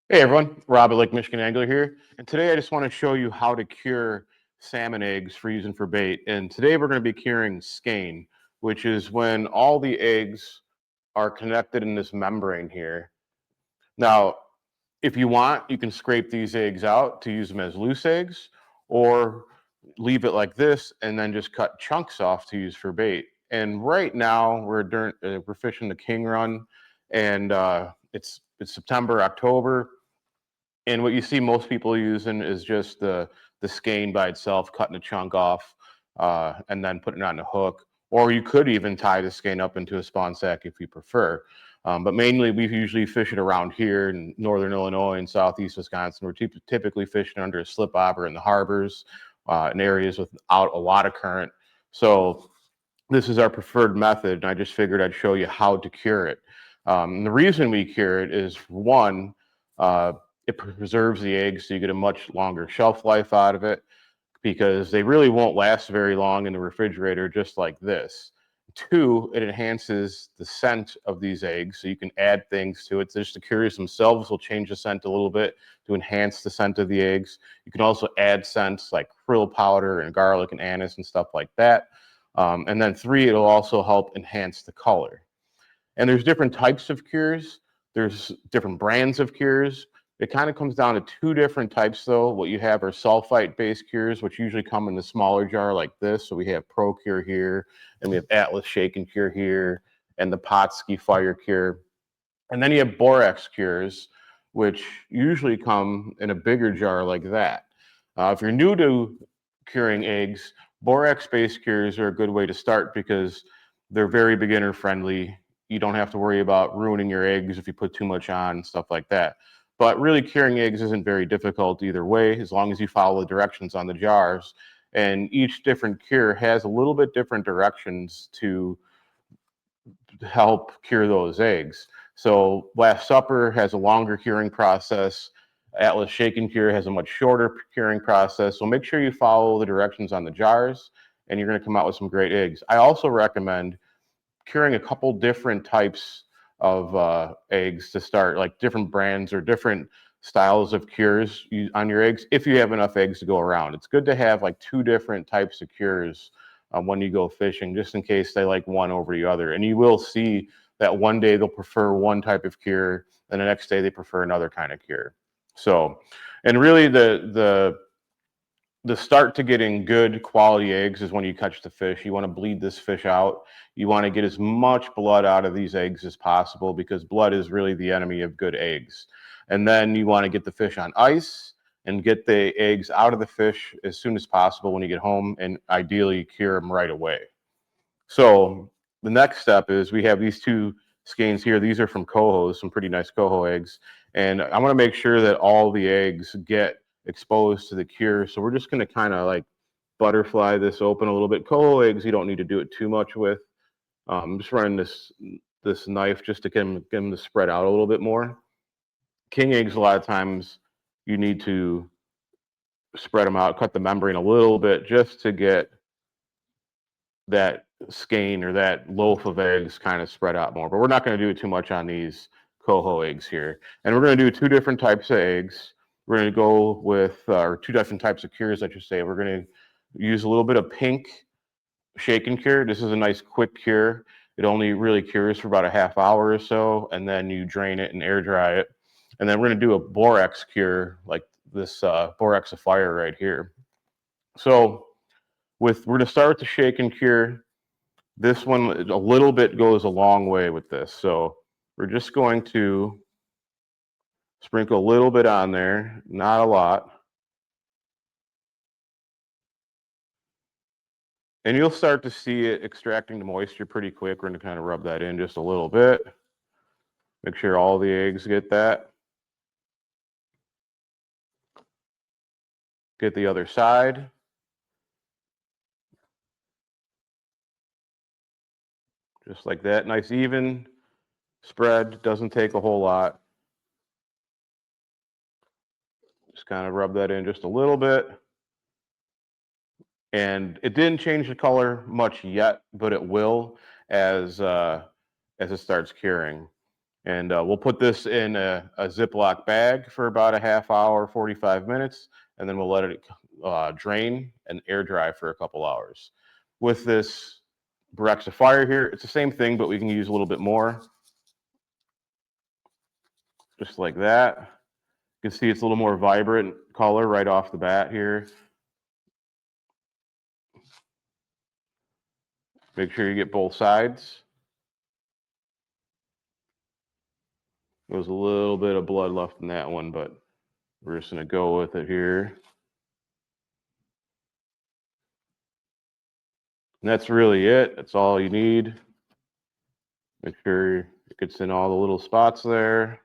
Hey everyone, Rob at Lake Michigan Angler here, and today I just want to show you how to cure salmon eggs for using for bait. And today we're going to be curing skein, which is when all the eggs are connected in this membrane here. Now, if you want, you can scrape these eggs out to use them as loose eggs, or leave it like this and then just cut chunks off to use for bait. And right now we're fishing the king run, and it's September, October. And what you see most people using is just the skein by itself, cutting a chunk off, and then putting it on a hook. Or you could even tie the skein up into a spawn sack if you prefer. But mainly, we usually fish it around here in northern Illinois and southeast Wisconsin. We're typically fishing under a slip bobber in the harbors, in areas without a lot of current. So this is our preferred method, and I just figured I'd show you how to cure it. The reason we cure it is, one, uh, it preserves the eggs, so you get a much longer shelf life out of it, because they really won't last very long in the refrigerator, just like this. Two, it enhances the scent of these eggs, so you can add things to it. Just the cures themselves will change the scent a little bit to enhance the scent of the eggs. You can also add scents like krill powder and garlic and anise and stuff like that. And then three, it'll also help enhance the color. And there's different types of cures. There's different brands of cures. It kind of comes down to two different types, though. What you have are sulfite-based cures, which usually come in the smaller jar like this. So we have Pro Cure here, and we have Atlas Shake and Cure here, and the Potski Fire Cure. And then you have borax cures, which usually come in a bigger jar like that. If you're new to curing eggs, borax-based cures are a good way to start because they're very beginner friendly. You don't have to worry about ruining your eggs if you put too much on, stuff like that. But really, curing eggs isn't very difficult either way, as long as you follow the directions on the jars. And each different cure has a little bit different directions to help cure those eggs. So Last Supper has a longer curing process. Atlas Shake and Cure has a much shorter curing process. So make sure you follow the directions on the jars, and you're going to come out with some great eggs. I also recommend curing a couple different types of eggs to start, like different brands or different styles of cures on your eggs, if you have enough eggs to go around. It's good to have like two different types of cures when you go fishing, just in case they like one over the other. And you will see that one day they'll prefer one type of cure, and the next day they prefer another kind of cure. So, and really the start to getting good quality eggs is when you catch the fish. You want to bleed this fish out. You want to get as much blood out of these eggs as possible, because blood is really the enemy of good eggs. And then you want to get the fish on ice and get the eggs out of the fish as soon as possible when you get home, and ideally cure them right away. So the next step is we have these two skeins here. These are from Coho, some pretty nice Coho eggs. And I want to make sure that all the eggs get exposed to the cure. So we're just going to kind of like butterfly this open a little bit. Coho eggs, you don't need to do it too much with. I'm just running this knife just to get them to spread out a little bit more. King eggs, a lot of times you need to spread them out, cut the membrane a little bit just to get that skein or that loaf of eggs kind of spread out more. But we're not going to do it too much on these Coho eggs here. And we're going to do two different types of eggs. We're going to go with, or two different types of cures, I should say. We're going to use a little bit of pink shake and cure. This is a nice quick cure. It only really cures for about a half hour or so, and then you drain it and air dry it. And then we're going to do a borax cure, like this borax of fire right here. So we're going to start with the shake and cure. This one, a little bit goes a long way with this. So we're just going to sprinkle a little bit on there, not a lot. And you'll start to see it extracting the moisture pretty quick. We're going to kind of rub that in just a little bit. Make sure all the eggs get that. Get the other side. Just like that. Nice even spread. Doesn't take a whole lot. Just kind of rub that in just a little bit. And it didn't change the color much yet, but it will as it starts curing. And we'll put this in a Ziploc bag for about a half hour, 45 minutes, and then we'll let it drain and air dry for a couple hours. With this Boraxifier here, it's the same thing, but we can use a little bit more. Just like that. You can see it's a little more vibrant color right off the bat here. Make sure you get both sides. There was a little bit of blood left in that one, but we're just going to go with it here. And that's really it. That's all you need. Make sure it gets in all the little spots there.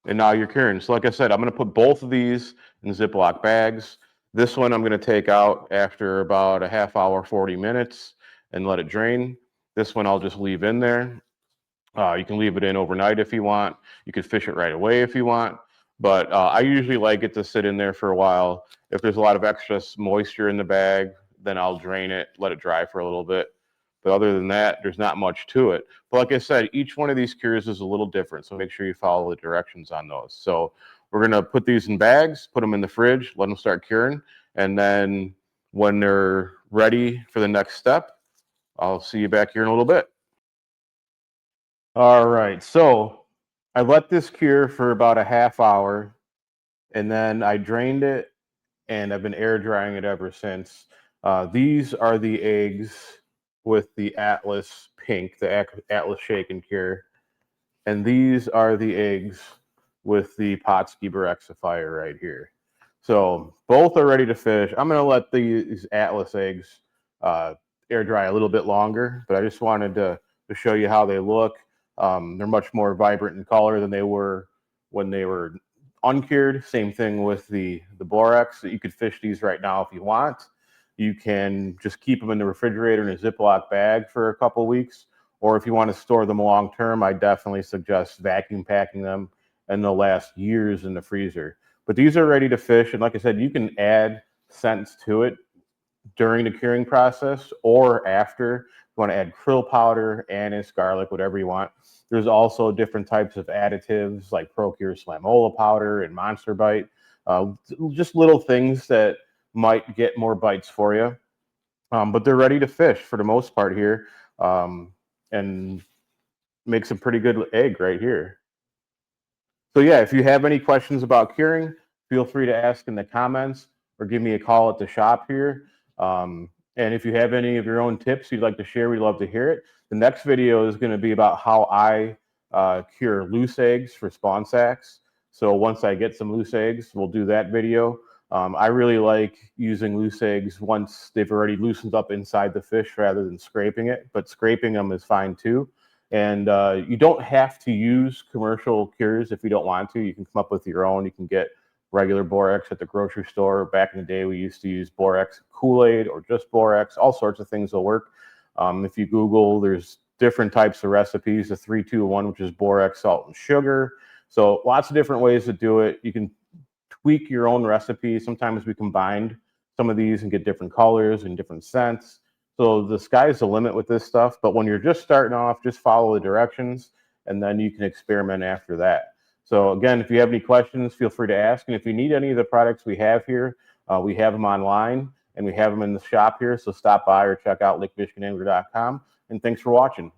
And now you're curing. So like I said, I'm going to put both of these in Ziploc bags. This one I'm going to take out after about a half hour, 40 minutes and let it drain. This one I'll just leave in there. You can leave it in overnight if you want. You could fish it right away if you want. But I usually like it to sit in there for a while. If there's a lot of extra moisture in the bag, then I'll drain it, let it dry for a little bit. But other than that, there's not much to it. But like I said, each one of these cures is a little different. So make sure you follow the directions on those. So we're going to put these in bags, put them in the fridge, let them start curing. And then when they're ready for the next step, I'll see you back here in a little bit. All right, so I let this cure for about a half hour, and then I drained it, and I've been air drying it ever since. These are the eggs with the Atlas pink, the Atlas shake and cure, and these are the eggs with the Potski Boraxifier right here. So both are ready to fish. I'm going to let these Atlas eggs air dry a little bit longer, but I just wanted to show you how they look. They're much more vibrant in color than they were when they were uncured. Same thing with the borax. You could fish these right now if you want. You can just keep them in the refrigerator in a Ziploc bag for a couple weeks, or if you want to store them long term, I definitely suggest vacuum packing them, and they'll last years in the freezer. But these are ready to fish, and like I said, you can add scents to it during the curing process or after. You want to add krill powder, anise, garlic, whatever you want. There's also different types of additives like Procure Slamola powder and Monster Bite. Just little things that might get more bites for you. But they're ready to fish for the most part here, and make some pretty good egg right here. So yeah, if you have any questions about curing, feel free to ask in the comments or give me a call at the shop here. And if you have any of your own tips you'd like to share, we'd love to hear it. The next video is going to be about how I cure loose eggs for spawn sacks. So once I get some loose eggs, we'll do that video. I really like using loose eggs once they've already loosened up inside the fish rather than scraping it, but scraping them is fine too. And you don't have to use commercial cures if you don't want to. You can come up with your own. You can get regular borax at the grocery store. Back in the day, we used to use borax Kool-Aid or just borax. All sorts of things will work. If you Google, there's different types of recipes. The 3-2-1, which is borax, salt, and sugar. So lots of different ways to do it. You can tweak your own recipe. Sometimes we combined some of these and get different colors and different scents. So the sky's the limit with this stuff. But when you're just starting off, just follow the directions, and then you can experiment after that. So again, if you have any questions, feel free to ask. And if you need any of the products we have here, we have them online and we have them in the shop here. So stop by or check out lakemichiganangler.com. And thanks for watching.